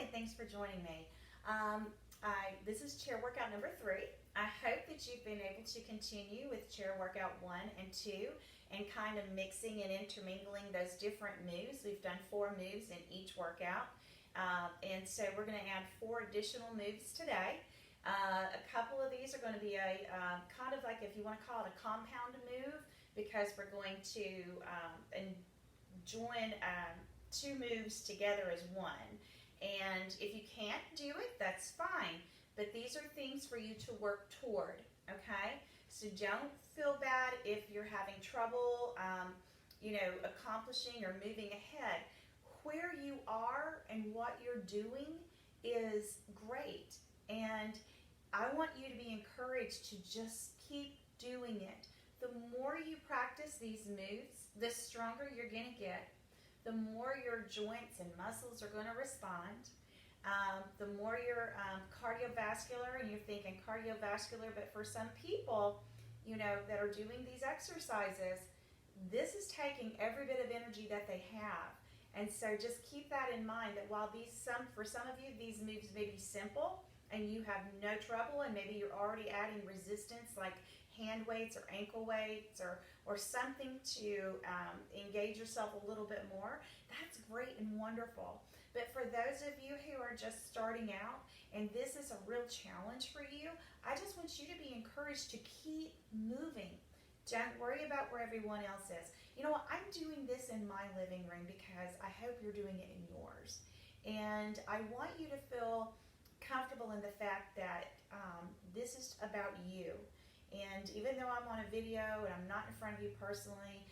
and thanks for joining me. This is chair workout number 3. I hope that you've been able to continue with chair workout 1 and 2 and kind of mixing and intermingling those different moves. We've done 4 moves in each workout, and so we're going to add 4 additional moves today. A couple of these are going to be a kind of like, if you want to call it, a compound move, because we're going to join 2 moves together as one. And if you can't do it, that's fine. But these are things for you to work toward, okay? So don't feel bad if you're having trouble, accomplishing or moving ahead. Where you are and what you're doing is great. And I want you to be encouraged to just keep doing it. The more you practice these moves, the stronger you're going to get. The more your joints and muscles are going to respond. The more your cardiovascular, and you're thinking cardiovascular, but for some people, that are doing these exercises, this is taking every bit of energy that they have. And so just keep that in mind, that while for some of you, these moves may be simple and you have no trouble, and maybe you're already adding resistance like hand weights or ankle weights or something to engage yourself a little bit more, that's great and wonderful. But for those of you who are just starting out and this is a real challenge for you, I just want you to be encouraged to keep moving. Don't worry about where everyone else is. You know what? I'm doing this in my living room because I hope you're doing it in yours. And I want you to feel comfortable in the fact that this is about you. And even though I'm on a video and I'm not in front of you personally,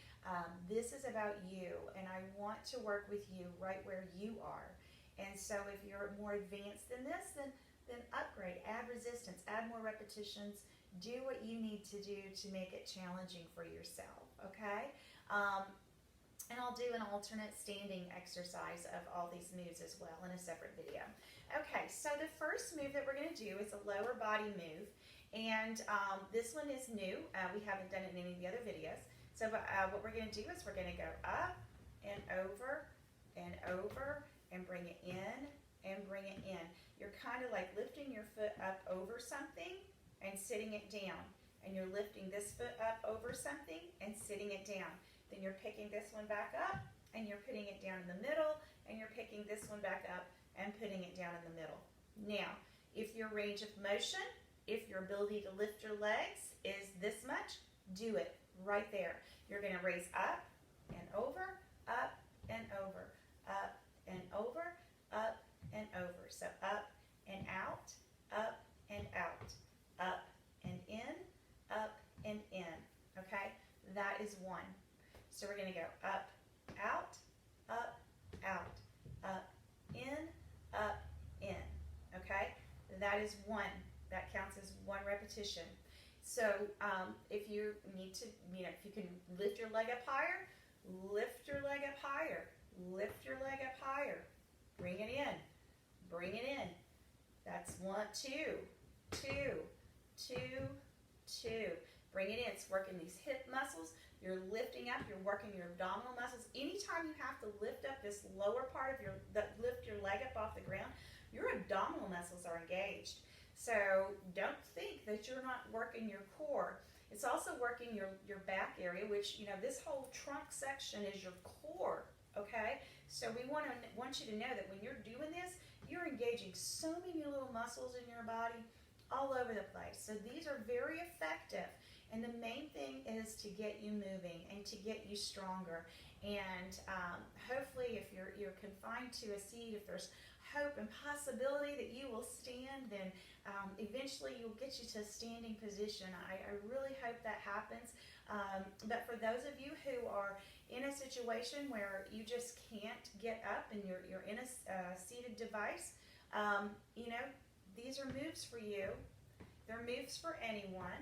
this is about you, and I want to work with you right where you are. And so if you're more advanced than this, then upgrade, add resistance, add more repetitions, do what you need to do to make it challenging for yourself, okay? And I'll do an alternate standing exercise of all these moves as well in a separate video. Okay, so the first move that we're going to do is a lower body move. And this one is new. We haven't done it in any of the other videos. So what we're going to do is we're going to go up and over and bring it in and bring it in. You're kind of like lifting your foot up over something and sitting it down. And you're lifting this foot up over something and sitting it down. Then you're picking this one back up and you're putting it down in the middle, and you're picking this one back up and putting it down in the middle. Now, if your range of motion, if your ability to lift your legs is this much, do it right there. You're going to raise up and over, up and over, up and over, up and over. So up and out, up and out, up and in, okay? That is 1. So we're going to go up, out, up, in, okay? That is 1. That counts as 1 repetition. So if you need to, if you can lift your leg up higher, lift your leg up higher, lift your leg up higher. Bring it in, bring it in. That's 1, 2, 2, 2, 2. Bring it in. It's working these hip muscles. You're lifting up. You're working your abdominal muscles. Anytime you have to lift up this lower part of lift your leg up off the ground, your abdominal muscles are engaged. So don't think that you're not working your core. It's also working your back area, which, this whole trunk section is your core, okay? So we want you to know that when you're doing this, you're engaging so many little muscles in your body all over the place. So these are very effective. And the main thing is to get you moving and to get you stronger. And hopefully if you're confined to a seat, if there's hope and possibility that you will stand, then eventually you'll get you to a standing position. I really hope that happens. But for those of you who are in a situation where you just can't get up and you're in a seated device, these are moves for you. They're moves for anyone.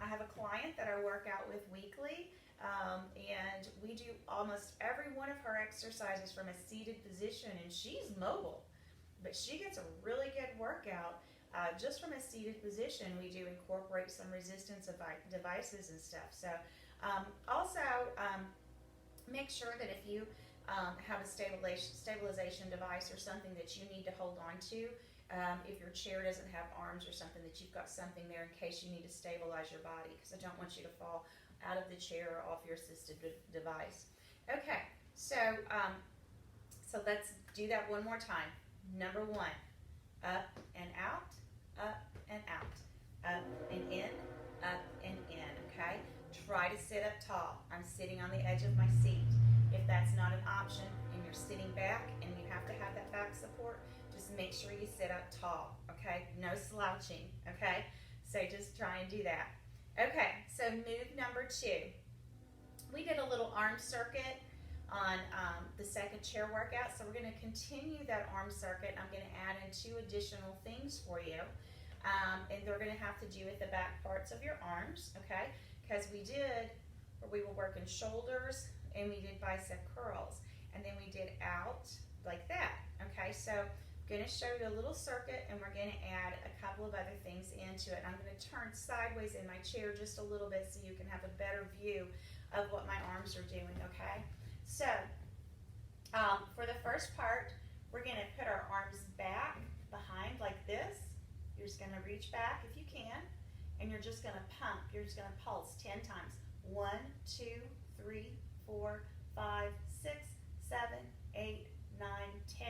I have a client that I work out with weekly, and we do almost every one of her exercises from a seated position, and she's mobile, but she gets a really good workout just from a seated position. We do incorporate some resistance devices and stuff. So also make sure that if you have a stabilization device or something that you need to hold on to. If your chair doesn't have arms or something, that you've got something there in case you need to stabilize your body, because I don't want you to fall out of the chair or off your assisted device. Okay, so let's do that one more time. Number one, up and out, up and out, up and in, up and in, okay? Try to sit up tall. I'm sitting on the edge of my seat. If that's not an option and you're sitting back and you have to have that back support, just make sure you sit up tall, okay? No slouching, okay? So just try and do that. Okay, so move number 2. We did a little arm circuit on the second chair workout, so we're going to continue that arm circuit. I'm going to add in 2 additional things for you, and they're going to have to do with the back parts of your arms, okay? Because we were working shoulders and we did bicep curls, and then we did out like that, okay? So I'm going to show you a little circuit, and we're going to add a couple of other things into it. I'm going to turn sideways in my chair just a little bit so you can have a better view of what my arms are doing, okay? So for the first part, we're going to put our arms back behind like this. You're just going to reach back if you can, and you're just going to pump. You're just going to pulse 10 times. 1, 2, 3, 4, 5, 6, 7, 8, 9, 10.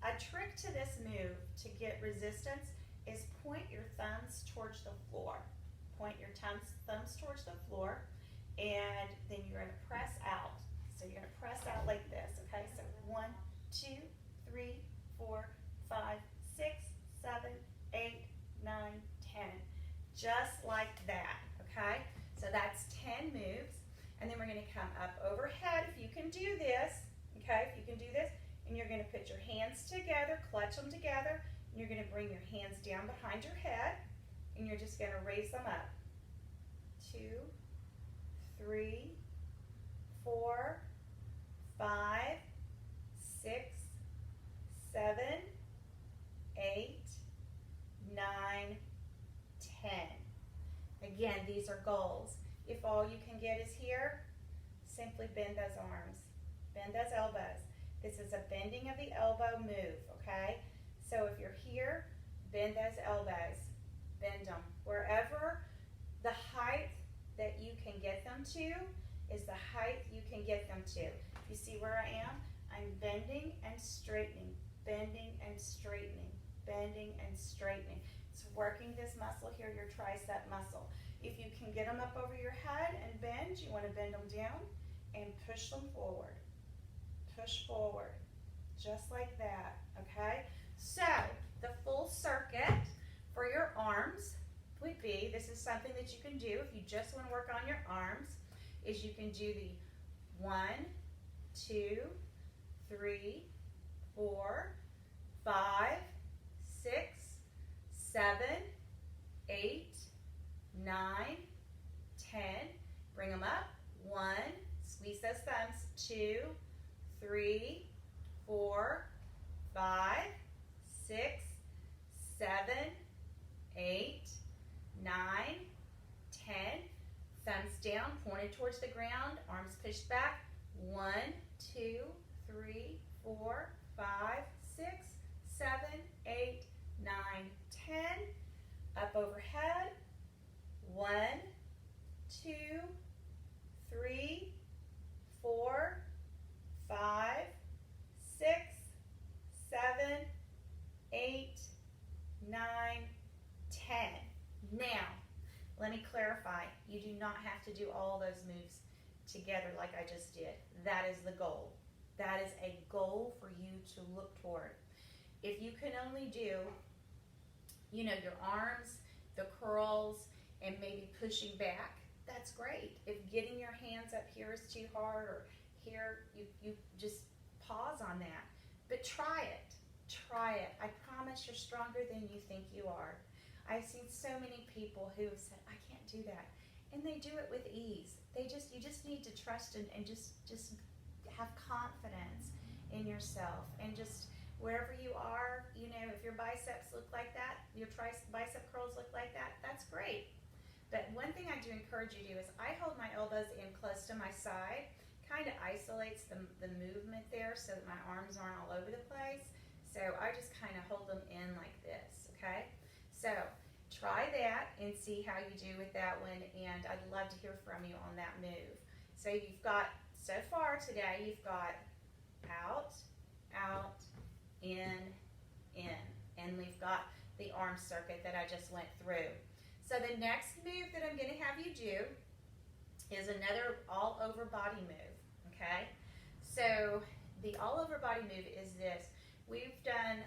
A trick to this move to get resistance is point your thumbs towards the floor. Point your thumbs towards the floor, and then you're going to press out. So you're going to press out like this, okay? So 1, 2, 3, 4, 5, 6, 7, 8, 9, 10. Just like that, okay? So that's 10 moves. And then we're going to come up overhead, if you can do this, okay? If you can do this, and you're going to put your hands together, clutch them together, and you're going to bring your hands down behind your head, and you're just going to raise them up. 2, 3, 4, 5, 6, 7, 8, 9, 10. Again, these are goals. If all you can get is here, simply bend those arms. Bend those elbows. This is a bending of the elbow move, okay? So if you're here, bend those elbows. Bend them. Wherever the height that you can get them to is the height you can get them to. You see where I am? I'm bending and straightening, bending and straightening, bending and straightening. It's working this muscle here, your tricep muscle. If you can get them up over your head and bend, you want to bend them down and push them forward. Push forward, just like that, okay? So, the full circuit for your arms would be, this is something that you can do if you just want to work on your arms, is you can do the 1, 2, 3, 4, 5, 6, 7, 8, 9, 10. Bring them up. 1, squeeze those thumbs. 2, 3, 4, 5, 6, 7, 8, 9, 10. Thumbs down, pointed towards the ground, arms pushed back. 1, 2, 3, 4, 5, 6, 7, 8, 9, 10. Up overhead. 1, 2, 3, 4, 5, 6, 7, 8, 9, 10. Now, let me clarify. You do not have to do all those moves together like I just did. That is the goal. That is a goal for you to look toward. If you can only do, your arms, the curls, and maybe pushing back, that's great. If getting your hands up here is too hard, or here, you just pause on that. But try it. Try it. I promise you're stronger than you think you are. I've seen so many people who have said, I can't do that. And they do it with ease. You just need to trust and just have confidence in yourself. And just wherever you are, if your biceps look like that, your bicep curls look like that, that's great. But one thing I do encourage you to do is I hold my elbows in close to my side, kind of isolates the movement there so that my arms aren't all over the place. So I just kind of hold them in like this, okay? So try that and see how you do with that one, and I'd love to hear from you on that move. So you've got, so far today, you've got out, out, in, and we've got the arm circuit that I just went through. So the next move that I'm going to have you do is another all over body move, okay? So the all over body move is this. We've done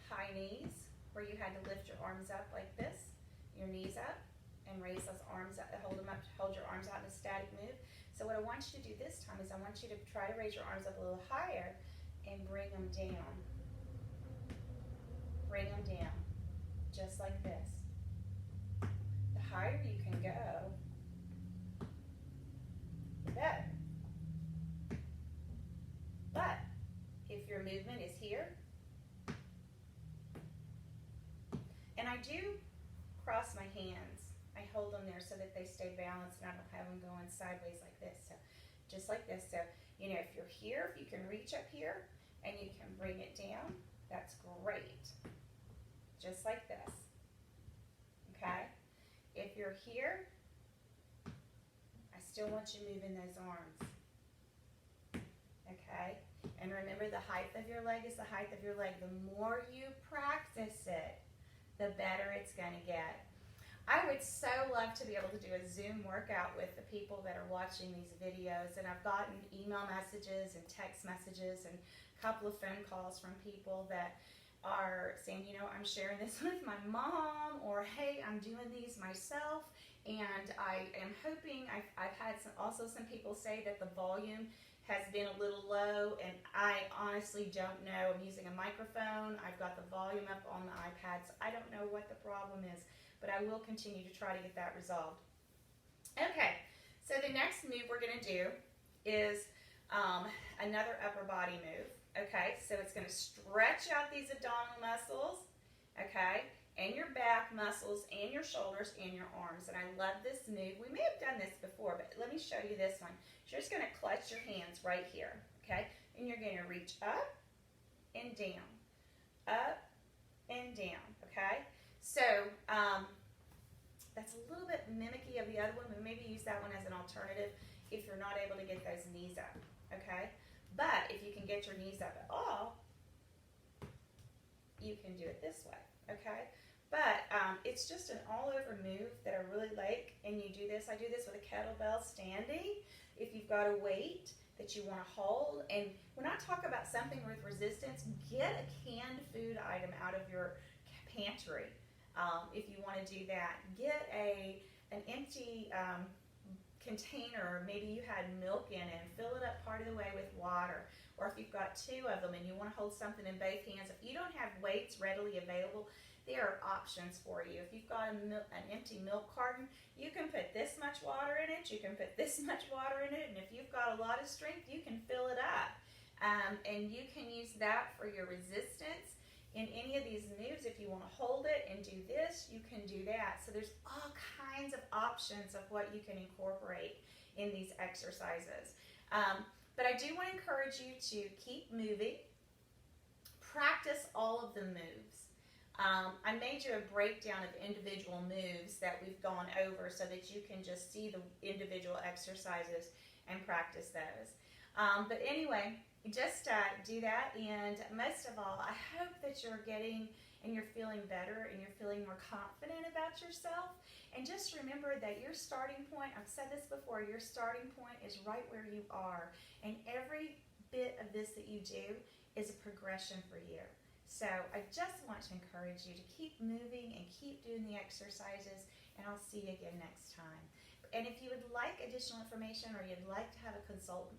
high knees, where you had to lift your arms up like this, your knees up, and raise those arms up, hold them up, hold your arms out in a static move. So what I want you to do this time is I want you to try to raise your arms up a little higher and bring them down. Bring them down, just like this. The higher you can go, the better. But if your movement is here, and I do cross my hands, I hold them there so that they stay balanced and I don't have them going sideways like this. So just like this. So, you know, if you're here, if you can reach up here and you can bring it down, that's great. Just like this. Okay? If you're here, I still want you moving those arms. Okay? And remember, the height of your leg is the height of your leg. The more you practice it, the better it's going to get. I would so love to be able to do a Zoom workout with the people that are watching these videos, and I've gotten email messages and text messages and a couple of phone calls from people that are saying, you know, I'm sharing this with my mom, or hey, I'm doing these myself, and I am hoping, I've had also some people say that the volume has been a little low, and I honestly don't know. I'm using a microphone, I've got the volume up on the iPad, so I don't know what the problem is, but I will continue to try to get that resolved. Okay, so the next move we're going to do is another upper body move. Okay, so it's going to stretch out these abdominal muscles, okay, and your back muscles and your shoulders and your arms. And I love this move. We may have done this before, but let me show you this one. So you're just going to clutch your hands right here, okay, and you're going to reach up and down, okay. So that's a little bit mimicky of the other one, but maybe use that one as an alternative if you're not able to get those knees up, okay. But if you can get your knees up at all, you can do it this way, okay? But it's just an all-over move that I really like, and you do this. I do this with a kettlebell standing. If you've got a weight that you want to hold, and when I talk about something with resistance, get a canned food item out of your pantry if you want to do that. Get an empty container, maybe you had milk in it, and fill it up part of the way with water. Or if you've got two of them and you want to hold something in both hands, if you don't have weights readily available, there are options for you. If you've got an empty milk carton, you can put this much water in it, you can put this much water in it, and if you've got a lot of strength, you can fill it up. And you can use that for your resistance in any of these moves. If you want to hold it and do this, you can do that. So there's all kinds of options of what you can incorporate in these exercises. But I do want to encourage you to keep moving. Practice all of the moves. I made you a breakdown of individual moves that we've gone over so that you can just see the individual exercises and practice those. But anyway, just do that, and most of all, I hope that you're getting and you're feeling better and you're feeling more confident about yourself. And just remember that your starting point, I've said this before, your starting point is right where you are, and every bit of this that you do is a progression for you. So I just want to encourage you to keep moving and keep doing the exercises, and I'll see you again next time. And if you would like additional information, or you'd like to have a consult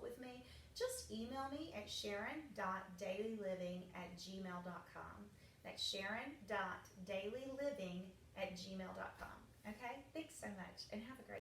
with me, just email me at sharon.dailyliving@gmail.com. That's sharon.dailyliving@gmail.com. Okay? Thanks so much, and have a great